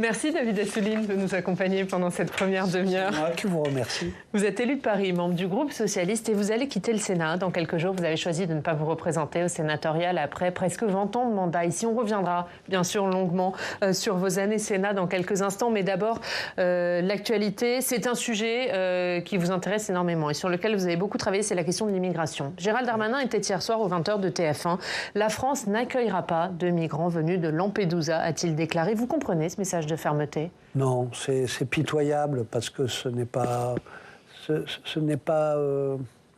Merci David Assouline de nous accompagner pendant cette première demi-heure. C'est moi qui vous remercie. Vous êtes élu de Paris, membre du groupe socialiste, et vous allez quitter le Sénat. Dans quelques jours, vous avez choisi de ne pas vous représenter au sénatorial après presque 20 ans de mandat. Ici, on reviendra bien sûr longuement sur vos années Sénat dans quelques instants. Mais d'abord, l'actualité, c'est un sujet qui vous intéresse énormément et sur lequel vous avez beaucoup travaillé, c'est la question de l'immigration. Gérald Darmanin était hier soir aux 20h de TF1. La France n'accueillera pas de migrants venus de Lampedusa, a-t-il déclaré. Vous comprenez ce message de fermeté? Non, c'est pitoyable parce que ce n'est pas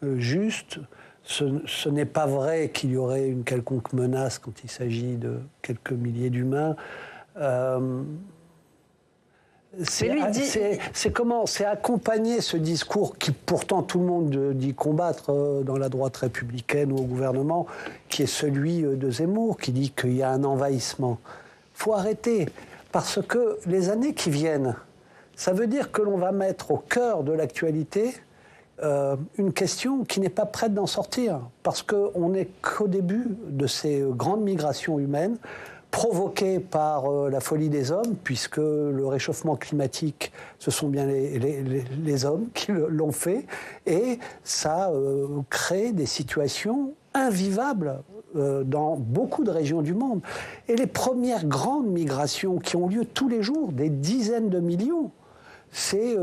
juste. Ce n'est pas vrai qu'il y aurait une quelconque menace quand il s'agit de quelques milliers d'humains. C'est accompagner ce discours qui pourtant tout le monde dit combattre dans la droite républicaine ou au gouvernement, qui est celui de Zemmour, qui dit qu'il y a un envahissement. Il faut arrêter, parce que les années qui viennent, ça veut dire que l'on va mettre au cœur de l'actualité une question qui n'est pas prête d'en sortir, parce qu'on n'est qu'au début de ces grandes migrations humaines, provoquée par la folie des hommes, puisque le réchauffement climatique, ce sont bien les hommes qui l'ont fait, et ça crée des situations invivables dans beaucoup de régions du monde. Et les premières grandes migrations qui ont lieu tous les jours, des dizaines de millions, c'est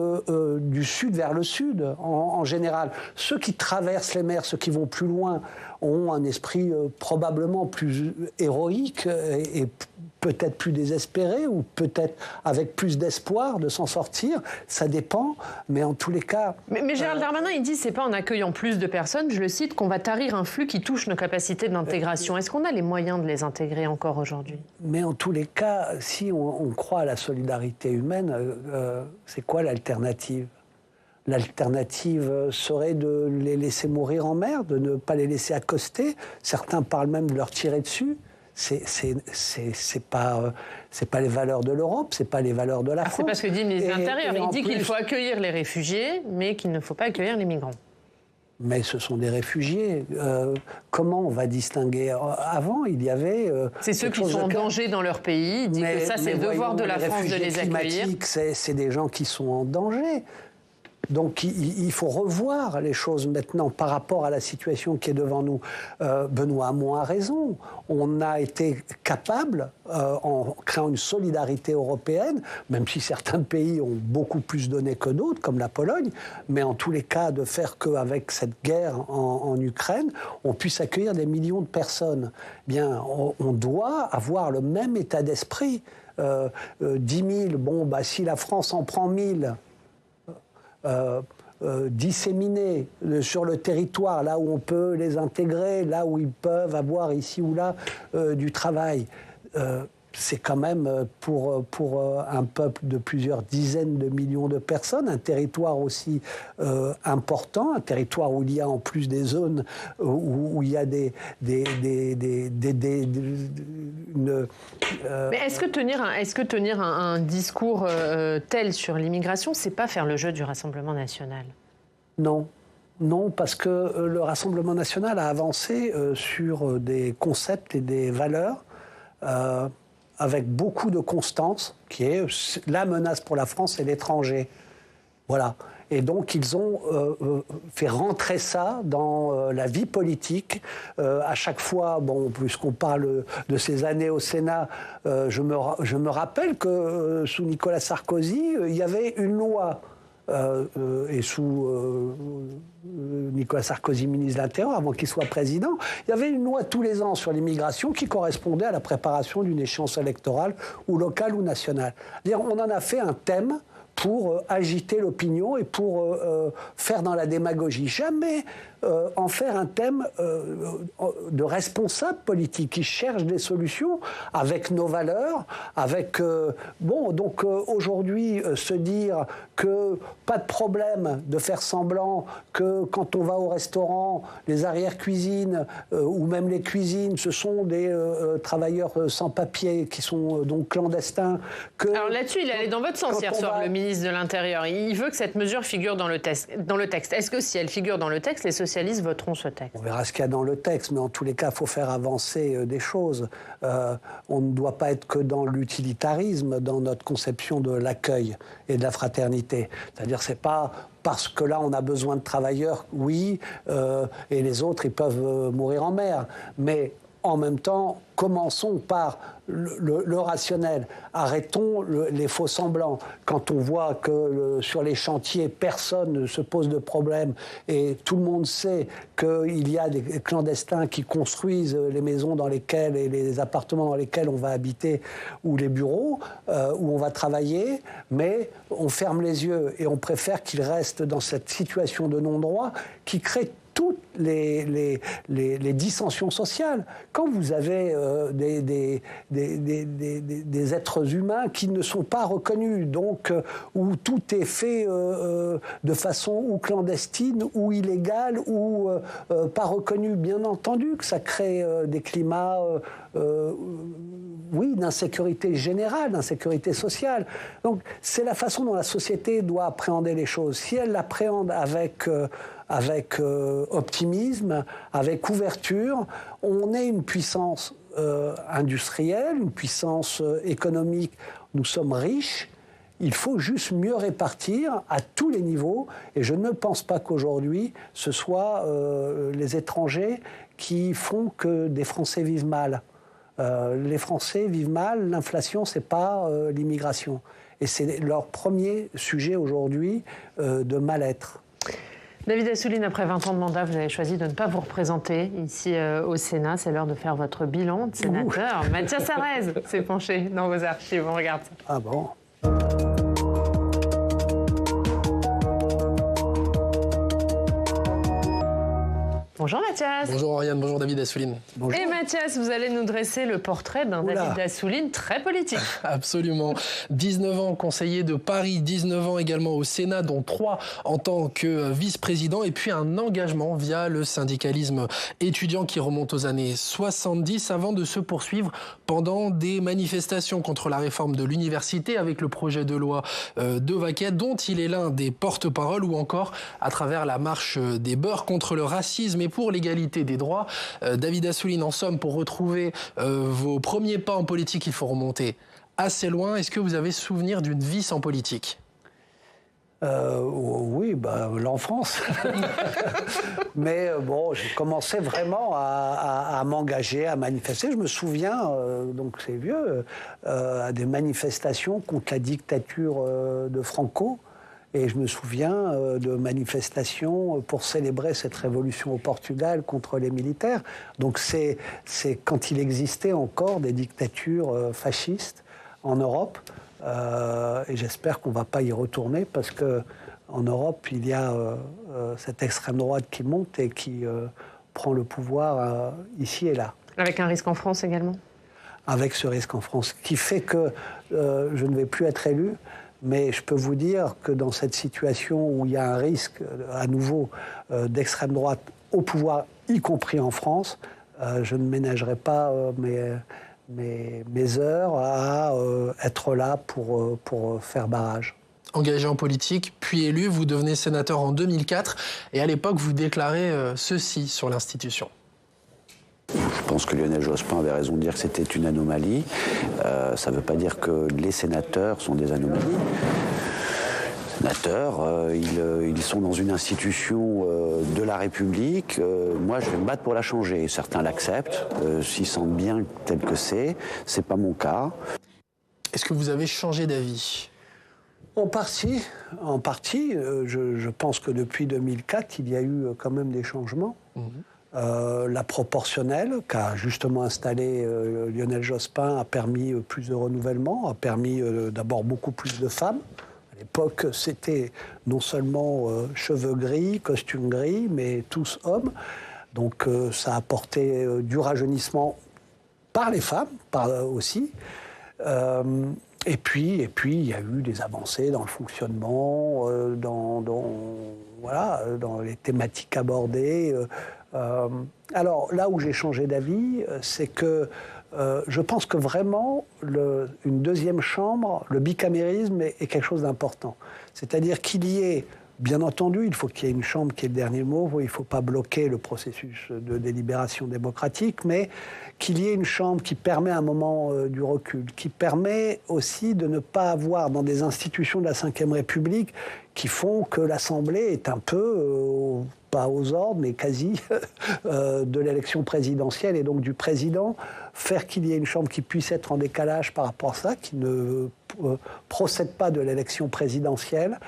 du sud vers le sud, en général. Ceux qui traversent les mers, ceux qui vont plus loin, ont un esprit probablement plus héroïque et peut-être plus désespéré, ou peut-être avec plus d'espoir de s'en sortir. Ça dépend, mais en tous les cas... Mais Gérald Darmanin, il dit, c'est pas en accueillant plus de personnes, je le cite, qu'on va tarir un flux qui touche nos capacités d'intégration. Est-ce qu'on a les moyens de les intégrer encore aujourd'hui? Mais en tous les cas, si on croit à la solidarité humaine, c'est quoi l'alternative? L'alternative serait de les laisser mourir en mer, de ne pas les laisser accoster. Certains parlent même de leur tirer dessus. C'est pas les valeurs de l'Europe, c'est pas les valeurs de la France. C'est pas ce que dit le ministre de l'Intérieur. Il dit qu'il faut accueillir les réfugiés, mais qu'il ne faut pas accueillir les migrants. Mais ce sont des réfugiés. Comment on va distinguer? Avant, il y avait... c'est ceux qui sont en danger dans leur pays. Il dit que ça, c'est le devoir de la France de les accueillir. C'est des gens qui sont en danger. Donc il faut revoir les choses maintenant par rapport à la situation qui est devant nous. Benoît Hamon a raison. On a été capable, en créant une solidarité européenne, même si certains pays ont beaucoup plus donné que d'autres, comme la Pologne, mais en tous les cas de faire qu'avec cette guerre en Ukraine, on puisse accueillir des millions de personnes. Bien, on doit avoir le même état d'esprit. 10 000, bon, bah, si la France en prend 1000... disséminés sur le territoire, là où on peut les intégrer, là où ils peuvent avoir ici ou là du travail. C'est quand même pour un peuple de plusieurs dizaines de millions de personnes, un territoire aussi important, un territoire où il y a en plus des zones où il y a Mais est-ce que tenir un discours tel sur l'immigration, c'est pas faire le jeu du Rassemblement national? Non. Non, parce que le Rassemblement national a avancé sur des concepts et des valeurs avec beaucoup de constance, qui est la menace pour la France et l'étranger. Voilà. Et donc, ils ont fait rentrer ça dans la vie politique. À chaque fois, bon, puisqu'on parle de ces années au Sénat, je me rappelle que sous Nicolas Sarkozy, il y avait une loi. Et sous Nicolas Sarkozy, ministre de l'Intérieur, avant qu'il soit président, il y avait une loi tous les ans sur l'immigration qui correspondait à la préparation d'une échéance électorale, ou locale ou nationale. On en a fait un thème pour agiter l'opinion et pour faire dans la démagogie. Jamais en faire un thème de responsable politique qui cherche des solutions avec nos valeurs, avec... donc aujourd'hui, se dire que pas de problème de faire semblant que quand on va au restaurant, les arrière-cuisines ou même les cuisines, ce sont des travailleurs sans papier qui sont donc clandestins. Alors là-dessus, il allait dans votre sens hier soir, le ministre de l'Intérieur. Il veut que cette mesure figure dans le texte. Est-ce que si elle figure dans le texte, les socialistes socialistes voteront ce texte. On verra ce qu'il y a dans le texte, mais en tous les cas, il faut faire avancer des choses. On ne doit pas être que dans l'utilitarisme, dans notre conception de l'accueil et de la fraternité. C'est-à-dire, c'est pas parce que là, on a besoin de travailleurs, oui, et les autres, ils peuvent mourir en mer. Mais en même temps, commençons par le rationnel. Arrêtons les faux semblants. Quand on voit que sur les chantiers, personne ne se pose de problème et tout le monde sait qu'il y a des clandestins qui construisent les maisons dans lesquelles et les appartements dans lesquels on va habiter ou les bureaux où on va travailler, mais on ferme les yeux et on préfère qu'ils restent dans cette situation de non-droit qui crée toutes les dissensions sociales. Quand vous avez des êtres humains qui ne sont pas reconnus, donc où tout est fait de façon ou clandestine, ou illégale, ou pas reconnu, bien entendu que ça crée des climats oui, d'insécurité générale, d'insécurité sociale. Donc c'est la façon dont la société doit appréhender les choses. Si elle l'appréhende avec optimisme, avec ouverture, on est une puissance industrielle, une puissance économique. Nous sommes riches. Il faut juste mieux répartir à tous les niveaux. Et je ne pense pas qu'aujourd'hui, ce soit les étrangers qui font que des Français vivent mal. Les Français vivent mal. L'inflation, c'est pas l'immigration. Et c'est leur premier sujet aujourd'hui de mal-être. David Assouline, après 20 ans de mandat, vous avez choisi de ne pas vous représenter ici au Sénat. C'est l'heure de faire votre bilan de sénateur. Mathias Sarrez s'est penché dans vos archives. On regarde ça. Ah bon ? Bonjour Mathias. Bonjour Oriane, bonjour David Assouline. Bonjour. Et Mathias, vous allez nous dresser le portrait d'un David Assouline très politique. Absolument. 19 ans conseiller de Paris, 19 ans également au Sénat, dont 3 en tant que vice-président, et puis un engagement via le syndicalisme étudiant qui remonte aux années 70 avant de se poursuivre pendant des manifestations contre la réforme de l'université avec le projet de loi de Vaquet, dont il est l'un des porte-parole, ou encore à travers la marche des beurs contre le racisme et pour l'égalité des droits. David Assouline, en somme, pour retrouver vos premiers pas en politique, il faut remonter assez loin. Est-ce que vous avez souvenir d'une vie sans politique ? Oui, l'enfance. Mais bon, j'ai commencé vraiment à m'engager, à manifester. Je me souviens, donc c'est vieux, à des manifestations contre la dictature de Franco. Et je me souviens de manifestations pour célébrer cette révolution au Portugal contre les militaires. Donc c'est quand il existait encore des dictatures fascistes en Europe. Et j'espère qu'on ne va pas y retourner parce qu'en Europe, il y a cette extrême droite qui monte et qui prend le pouvoir ici et là. Avec un risque en France également ? Avec ce risque en France, qui fait que je ne vais plus être élu. Mais je peux vous dire que dans cette situation où il y a un risque, à nouveau, d'extrême droite au pouvoir, y compris en France, je ne ménagerai pas mes heures à être là pour faire barrage. Engagé en politique, puis élu, vous devenez sénateur en 2004. Et à l'époque, vous déclarez ceci sur l'institution. Je pense que Lionel Jospin avait raison de dire que c'était une anomalie. Ça ne veut pas dire que les sénateurs sont des anomalies. Les sénateurs, ils sont dans une institution de la République. Moi, je vais me battre pour la changer. Certains l'acceptent, s'ils sentent bien tel que c'est. C'est pas mon cas. Est-ce que vous avez changé d'avis ? En partie. Je pense que depuis 2004, il y a eu quand même des changements. La proportionnelle qu'a justement installé Lionel Jospin a permis plus de renouvellement, a permis d'abord beaucoup plus de femmes. À l'époque, c'était non seulement cheveux gris, costumes gris, mais tous hommes. Donc ça a apporté du rajeunissement par les femmes, aussi. Et puis, il y a eu des avancées dans le fonctionnement, dans les thématiques abordées. Alors, là où j'ai changé d'avis, c'est que je pense que vraiment, une deuxième chambre, le bicamérisme est quelque chose d'important. C'est-à-dire qu'il y ait Bien entendu, il faut qu'il y ait une chambre qui ait le dernier mot, il ne faut pas bloquer le processus de délibération démocratique, mais qu'il y ait une chambre qui permet un moment du recul, qui permet aussi de ne pas avoir dans des institutions de la Ve République qui font que l'Assemblée est un peu, pas aux ordres, mais quasi, de l'élection présidentielle et donc du président, faire qu'il y ait une chambre qui puisse être en décalage par rapport à ça, qui ne procède pas de l'élection présidentielle,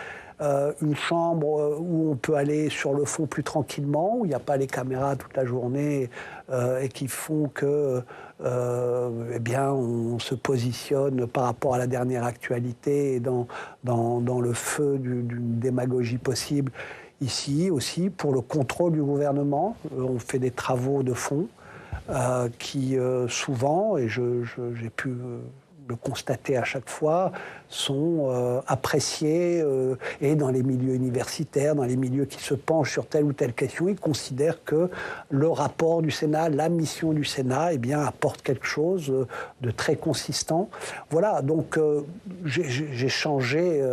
une chambre où on peut aller sur le fond plus tranquillement, où il n'y a pas les caméras toute la journée et qui font que eh bien, on se positionne par rapport à la dernière actualité et dans le feu d'une démagogie possible. Ici aussi, pour le contrôle du gouvernement, on fait des travaux de fond qui souvent, et j'ai pu le constater à chaque fois, sont appréciés et dans les milieux universitaires, dans les milieux qui se penchent sur telle ou telle question, ils considèrent que le rapport du Sénat, la mission du Sénat, eh bien, apporte quelque chose de très consistant. Voilà, donc j'ai changé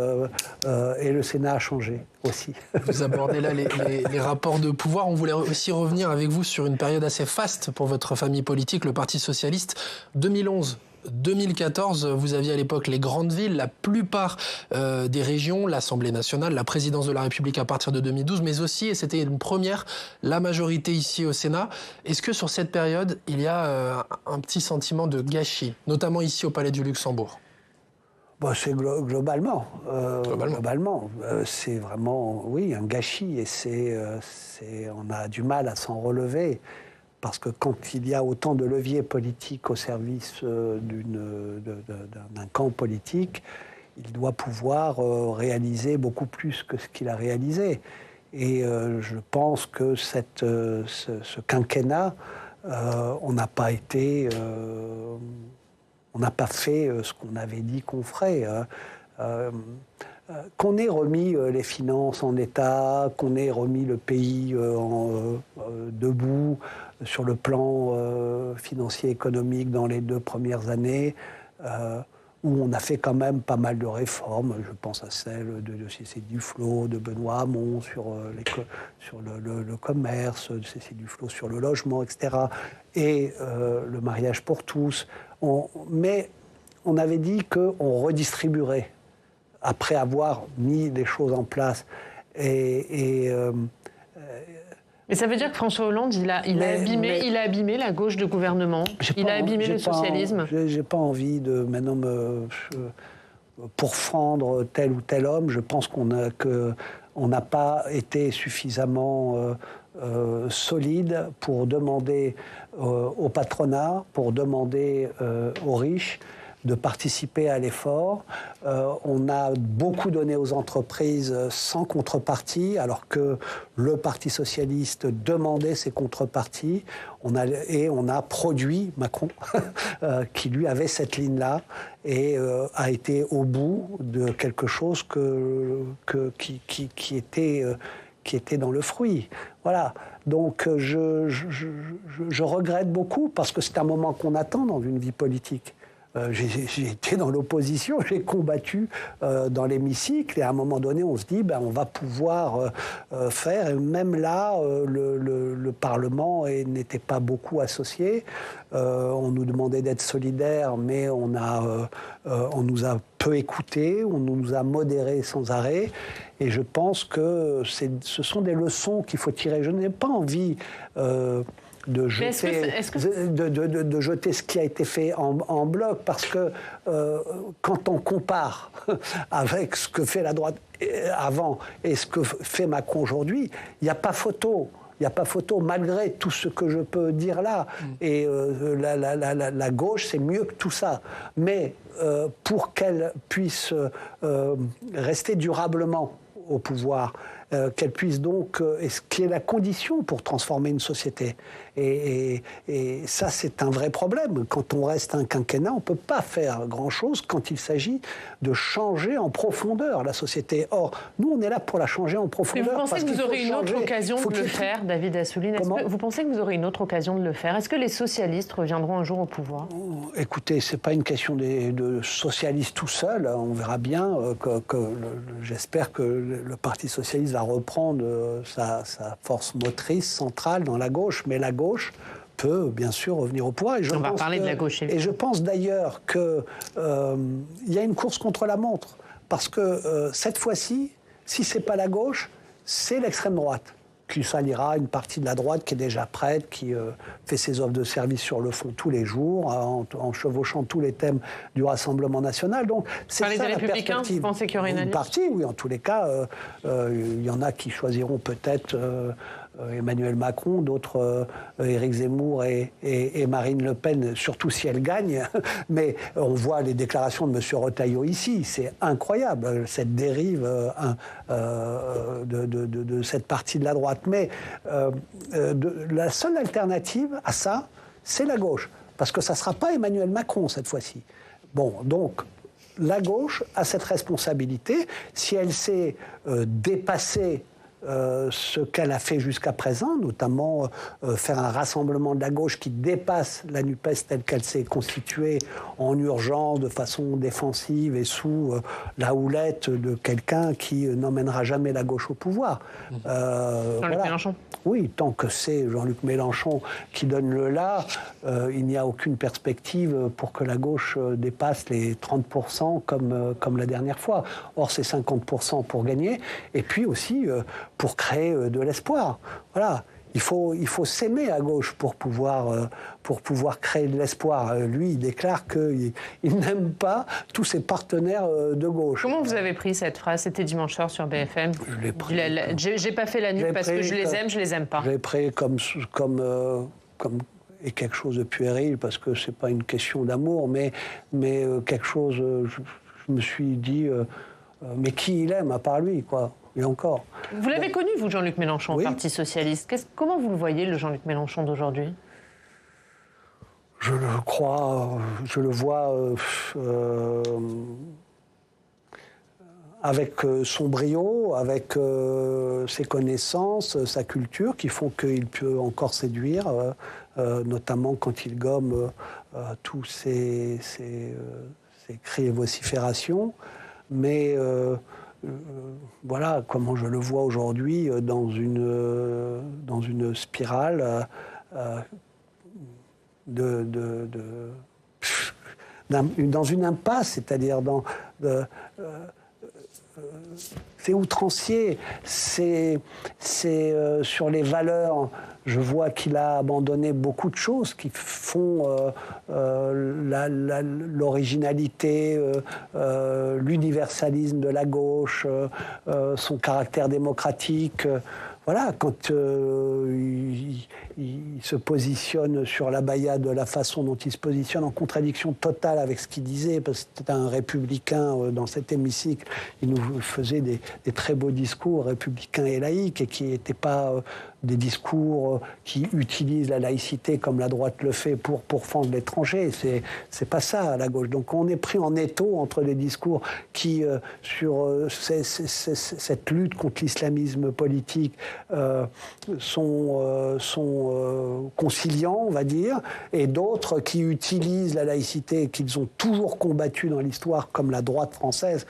et le Sénat a changé aussi. Vous abordez là les rapports de pouvoir. On voulait aussi revenir avec vous sur une période assez faste pour votre famille politique, le Parti socialiste, 2011-2014, vous aviez à l'époque les grandes villes, la plupart des régions, l'Assemblée nationale, la présidence de la République à partir de 2012, mais aussi, et c'était une première, la majorité ici au Sénat. Est-ce que sur cette période, il y a un petit sentiment de gâchis, notamment ici au Palais du Luxembourg ? Bon, c'est globalement, c'est vraiment, oui, un gâchis et on a du mal à s'en relever. Parce que quand il y a autant de leviers politiques au service d'un camp politique, il doit pouvoir réaliser beaucoup plus que ce qu'il a réalisé. Et je pense que ce quinquennat, on n'a pas fait ce qu'on avait dit qu'on ferait. Qu'on ait remis les finances en état, qu'on ait remis le pays debout sur le plan financier économique dans les 2 premières années, où on a fait quand même pas mal de réformes. Je pense à celle de Cécile Duflot, de Benoît Hamon sur le commerce, de Cécile Duflot sur le logement, etc. Et le mariage pour tous. Mais on avait dit qu'on redistribuerait après avoir mis des choses en place. Mais ça veut dire que François Hollande, il a abîmé la gauche de gouvernement, il a abîmé le socialisme. J'ai pas envie de maintenant pourfendre tel ou tel homme. Je pense qu'on n'a pas été suffisamment solide pour demander au patronat, pour demander aux riches de participer à l'effort. On a beaucoup donné aux entreprises sans contrepartie, alors que le Parti socialiste demandait ces contreparties. On a produit Macron, qui lui avait cette ligne-là, et a été au bout de quelque chose qui était dans le fruit. Voilà. Donc je regrette beaucoup, parce que c'est un moment qu'on attend dans une vie politique. J'ai été dans l'opposition, j'ai combattu dans l'hémicycle, et à un moment donné, on se dit, on va pouvoir faire. Et même là, le Parlement n'était pas beaucoup associé. On nous demandait d'être solidaires, mais on nous a peu écoutés, on nous a modérés sans arrêt. Et je pense que ce sont des leçons qu'il faut tirer. Je n'ai pas envie de jeter ce qui a été fait en bloc, parce que quand on compare avec ce que fait la droite avant et ce que fait Macron aujourd'hui, il n'y a pas photo. Il n'y a pas photo, malgré tout ce que je peux dire là. Et la gauche, c'est mieux que tout ça. Mais pour qu'elle puisse rester durablement au pouvoir, qu'elle puisse donc, et ce qui est la condition pour transformer une société. Et ça, c'est un vrai problème. Quand on reste un quinquennat, on ne peut pas faire grand-chose quand il s'agit de changer en profondeur la société. Or, nous, on est là pour la changer en profondeur. Mais vous pensez que vous aurez une autre occasion de le faire, David Assouline? Vous pensez que vous aurez une autre occasion de le faire? Est-ce que les socialistes reviendront un jour au pouvoir? Écoutez, ce n'est pas une question de socialistes tout seul. On verra bien j'espère que le Parti socialiste va reprendre sa force motrice centrale dans la gauche. Mais la gauche peut bien sûr revenir au pouvoir. On va parler de la gauche. Et je pense d'ailleurs qu'il y a une course contre la montre. Parce que cette fois-ci, si ce n'est pas la gauche, c'est l'extrême droite qui s'alliera une partie de la droite qui est déjà prête, qui fait ses offres de service sur le fond tous les jours, en chevauchant tous les thèmes du Rassemblement national. Donc, c'est ça la perspective. Vous pensez qu'il y aurait une partie, oui, en tous les cas, il y en a qui choisiront peut-être Emmanuel Macron, d'autres Éric Zemmour et Marine Le Pen, surtout si elle gagne. Mais on voit les déclarations de M. Retailleau ici. C'est incroyable, cette dérive de cette partie de la droite. Mais la seule alternative à ça, c'est la gauche. Parce que ça ne sera pas Emmanuel Macron cette fois-ci. Bon, donc, la gauche a cette responsabilité. Si elle sait dépasser ce qu'elle a fait jusqu'à présent, notamment faire un rassemblement de la gauche qui dépasse la NUPES telle qu'elle s'est constituée en urgence, de façon défensive et sous la houlette de quelqu'un qui n'emmènera jamais la gauche au pouvoir. Jean-Luc Mélenchon. Oui, tant que c'est Jean-Luc Mélenchon qui donne le là, il n'y a aucune perspective pour que la gauche dépasse les 30% comme la dernière fois. Or, c'est 50% pour gagner. Et puis aussi pour créer de l'espoir. Voilà. Il faut s'aimer à gauche pour pouvoir créer de l'espoir. Lui, il déclare qu'il n'aime pas tous ses partenaires de gauche. Comment vous avez pris cette phrase? C'était dimanche soir sur BFM. Je l'ai pris. J'ai pas fait la nuit parce que je les aime pas. Je l'ai pris comme et quelque chose de puéril, parce que c'est pas une question d'amour, mais quelque chose. Je me suis dit, mais qui il aime à part lui, quoi. Et encore. Vous l'avez connu, vous, Jean-Luc Mélenchon, oui. au Parti socialiste. Comment vous le voyez, le Jean-Luc Mélenchon d'aujourd'hui? Je le crois, je le vois avec son brio, avec ses connaissances, sa culture, qui font qu'il peut encore séduire, notamment quand il gomme tous ses cris et vociférations. Mais voilà comment je le vois aujourd'hui dans une spirale dans une impasse, c'est-à-dire c'est outrancier, c'est sur les valeurs. Je vois qu'il a abandonné beaucoup de choses qui font l'originalité, l'universalisme de la gauche, son caractère démocratique. Voilà, quand il se positionne sur l'abaya de la façon dont il se positionne, en contradiction totale avec ce qu'il disait, parce que c'était un républicain dans cet hémicycle, il nous faisait des très beaux discours républicains et laïques, et qui n'étaient pas des discours qui utilisent la laïcité comme la droite le fait pour pourfendre l'étranger. C'est pas ça, à la gauche. Donc on est pris en étau entre des discours qui, sur cette lutte contre l'islamisme politique, sont conciliants, on va dire, et d'autres qui utilisent la laïcité qu'ils ont toujours combattu dans l'histoire, comme la droite française,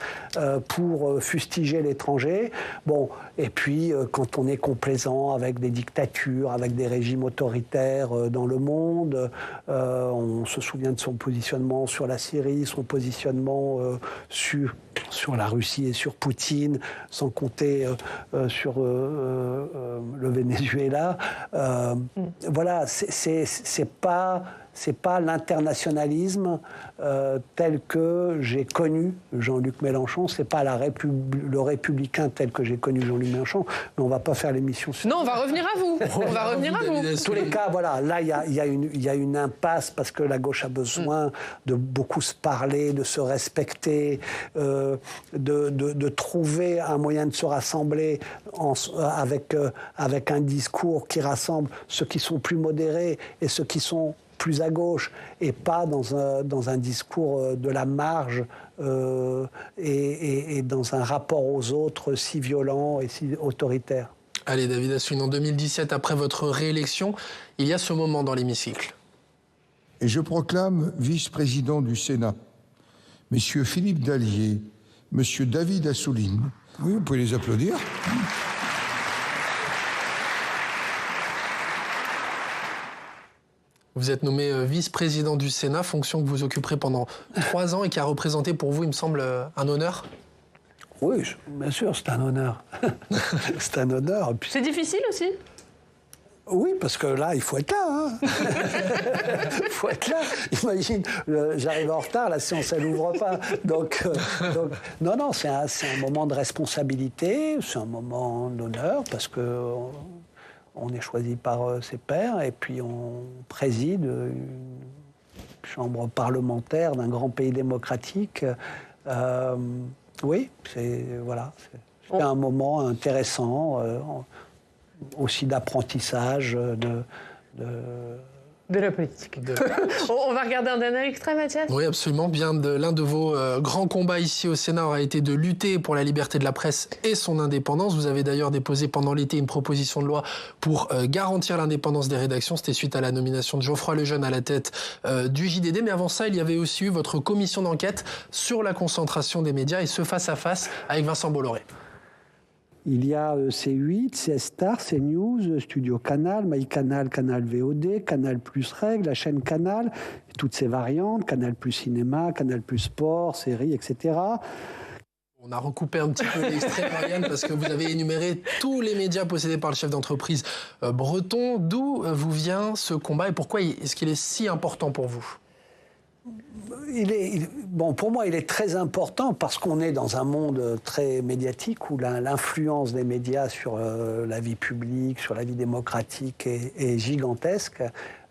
pour fustiger l'étranger. Bon, et puis quand on est complaisant avec des dictatures, avec des régimes autoritaires dans le monde, on se souvient de son positionnement sur la Syrie, son positionnement sur la Russie et sur Poutine, sans compter sur le Venezuela. Voilà, c'est pas c'est pas l'internationalisme tel que j'ai connu Jean-Luc Mélenchon, c'est pas le républicain tel que j'ai connu Jean-Luc Mélenchon, mais on va pas faire l'émission sur... Non, on va revenir à vous. On va revenir à vous. En tous les cas, voilà, là, il y a une impasse parce que la gauche a besoin de beaucoup se parler, de se respecter, de trouver un moyen de se rassembler avec un discours qui rassemble ceux qui sont plus modérés et ceux qui sont plus à gauche, et pas dans un discours de la marge et dans un rapport aux autres si violent et si autoritaire. Allez, David Assouline, en 2017, après votre réélection, il y a ce moment dans l'hémicycle. Et je proclame vice-président du Sénat Messieurs Philippe Dallier, Monsieur David Assouline. Oui, vous pouvez les applaudir. Vous êtes nommé vice-président du Sénat, fonction que vous occuperez pendant 3 ans et qui a représenté pour vous, il me semble, un honneur. Oui, bien sûr, c'est un honneur. C'est un honneur. C'est difficile aussi ? Oui, parce que là, il faut être là. Hein. Il faut être là. Imagine, j'arrive en retard, la séance, elle n'ouvre pas. Donc, non, c'est un moment de responsabilité, c'est un moment d'honneur, parce que on est choisi par ses pairs, et puis on préside une chambre parlementaire d'un grand pays démocratique. Oui, c'est un moment intéressant, aussi d'apprentissage, de la politique. On va regarder un dernier extrait, Mathias ? Oui, absolument. Bien l'un de vos grands combats ici au Sénat aura été de lutter pour la liberté de la presse et son indépendance. Vous avez d'ailleurs déposé pendant l'été une proposition de loi pour garantir l'indépendance des rédactions. C'était suite à la nomination de Geoffroy Lejeune à la tête du JDD. Mais avant ça, il y avait aussi eu votre commission d'enquête sur la concentration des médias et ce face-à-face avec Vincent Bolloré. Il y a C8, C-Star, CNews, Studio Canal, MyCanal, Canal VOD, Canal Plus Règles, la chaîne Canal, toutes ses variantes, Canal Plus Cinéma, Canal Plus Sport, séries, etc. On a recoupé un petit peu l'extrait, Marianne, parce que vous avez énuméré tous les médias possédés par le chef d'entreprise breton. D'où vous vient ce combat et pourquoi est-ce qu'il est si important pour vous ? Pour moi, il est très important parce qu'on est dans un monde très médiatique où l'influence des médias sur la vie publique, sur la vie démocratique est gigantesque,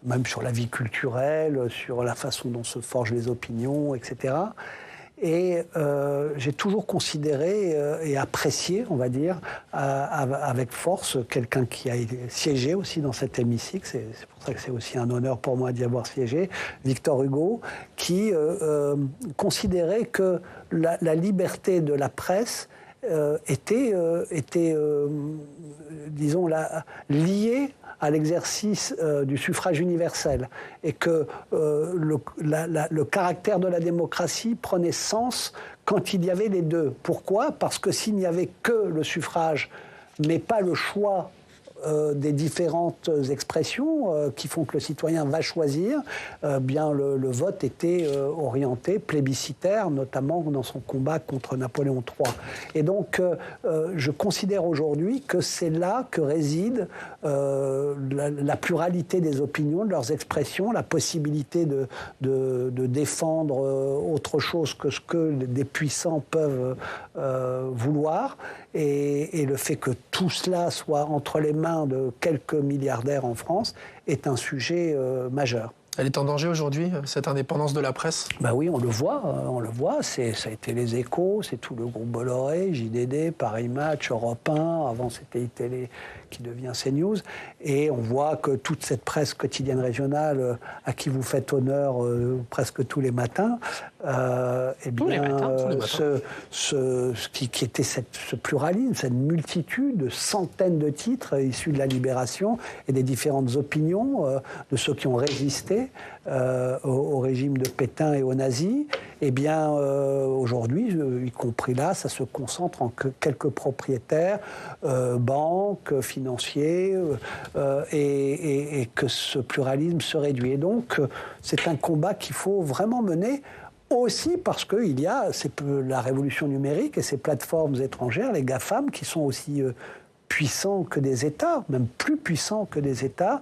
même sur la vie culturelle, sur la façon dont se forgent les opinions, etc. Et j'ai toujours considéré et apprécié, on va dire, avec force, quelqu'un qui a siégé aussi dans cet hémicycle, c'est pour ça que c'est aussi un honneur pour moi d'y avoir siégé, Victor Hugo, qui considérait que la liberté de la presse était disons, liée à l'exercice du suffrage universel et que le caractère de la démocratie prenait sens quand il y avait les deux. Pourquoi ? Parce que s'il n'y avait que le suffrage, mais pas le choix des différentes expressions qui font que le citoyen va choisir, bien le vote était orienté, plébiscitaire, notamment dans son combat contre Napoléon III. Et donc, je considère aujourd'hui que c'est là que réside la pluralité des opinions, de leurs expressions, la possibilité de défendre autre chose que ce que des puissants peuvent vouloir, et le fait que tout cela soit entre les mains de quelques milliardaires en France est un sujet majeur. Elle est en danger aujourd'hui, cette indépendance de la presse ? Ben oui, on le voit. Ça a été les Échos, c'est tout le groupe Bolloré, JDD, Paris Match, Europe 1, avant c'était iTélé qui devient CNews. Et on voit que toute cette presse quotidienne régionale à qui vous faites honneur presque tous les matins, tous les matins. Ce qui était ce pluralisme, cette multitude de centaines de titres issus de la Libération et des différentes opinions de ceux qui ont résisté au régime de Pétain et aux nazis, eh bien aujourd'hui, y compris là, ça se concentre en quelques propriétaires, banques, financiers, et que ce pluralisme se réduit. Et donc, c'est un combat qu'il faut vraiment mener, aussi parce qu'il y a la révolution numérique et ces plateformes étrangères, les GAFAM, qui sont aussi puissants que des États, même plus puissants que des États,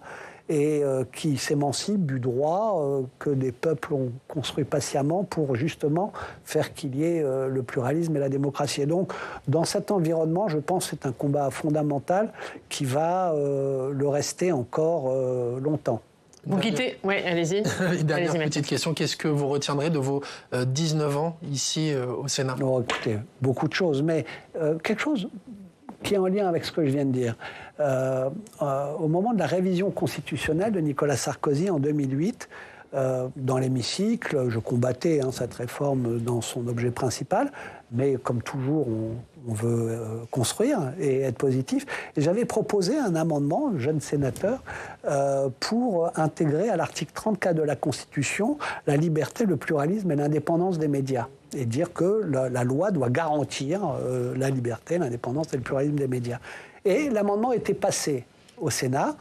et qui s'émancipe du droit que des peuples ont construit patiemment pour justement faire qu'il y ait le pluralisme et la démocratie. Et donc, dans cet environnement, je pense que c'est un combat fondamental qui va le rester encore longtemps. Vous quittez? Oui, allez-y. Dernière petite question, qu'est-ce que vous retiendrez de vos 19 ans ici au Sénat? Oh, écoutez, beaucoup de choses, mais quelque chose qui est en lien avec ce que je viens de dire. Au moment de la révision constitutionnelle de Nicolas Sarkozy en 2008, dans l'hémicycle, je combattais cette réforme dans son objet principal, mais comme toujours, on veut construire et être positif. Et j'avais proposé un amendement, jeune sénateur, pour intégrer à l'article 34 de la Constitution la liberté, le pluralisme et l'indépendance des médias. Et dire que la loi doit garantir la liberté, l'indépendance et le pluralisme des médias. Et l'amendement était passé au Sénat.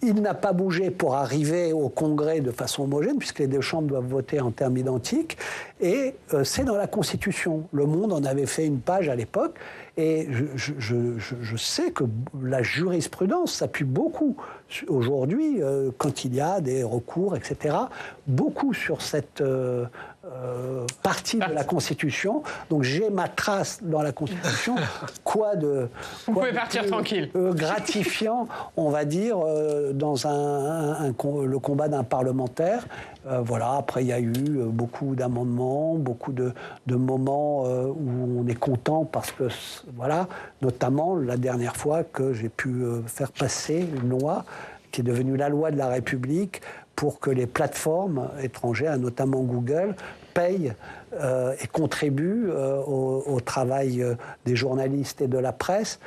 Il n'a pas bougé pour arriver au Congrès de façon homogène, puisque les deux chambres doivent voter en termes identiques. Et c'est dans la Constitution. Le Monde en avait fait une page à l'époque. Et je sais que la jurisprudence s'appuie beaucoup aujourd'hui, quand il y a des recours, etc., beaucoup sur cette partie de la Constitution. Donc j'ai ma trace dans la Constitution. Vous pouvez partir tranquille. Gratifiant, on va dire, dans le combat d'un parlementaire. Voilà. Après, il y a eu beaucoup d'amendements, beaucoup de moments où on est content parce que, voilà, notamment la dernière fois que j'ai pu faire passer une loi qui est devenue la loi de la République pour que les plateformes étrangères, notamment Google, payent et contribuent au travail des journalistes et de la presse.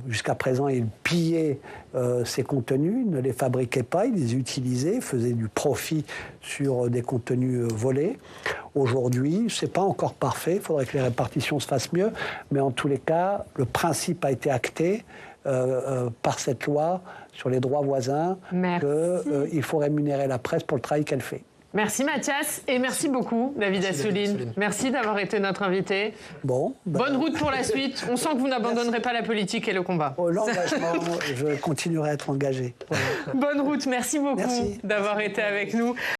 Jusqu'à présent, ils pillaient ces contenus, ne les fabriquaient pas, ils les utilisaient, faisaient du profit sur des contenus volés. Aujourd'hui, ce n'est pas encore parfait, il faudrait que les répartitions se fassent mieux, mais en tous les cas, le principe a été acté par cette loi sur les droits voisins, qu'il faut rémunérer la presse pour le travail qu'elle fait. Merci Mathias et merci beaucoup David Assouline. Merci d'avoir été notre invité. Bonne route pour la suite. On sent que vous n'abandonnerez pas la politique et le combat. L'engagement, je continuerai à être engagé. Voilà. Bonne route, merci beaucoup d'avoir été avec nous.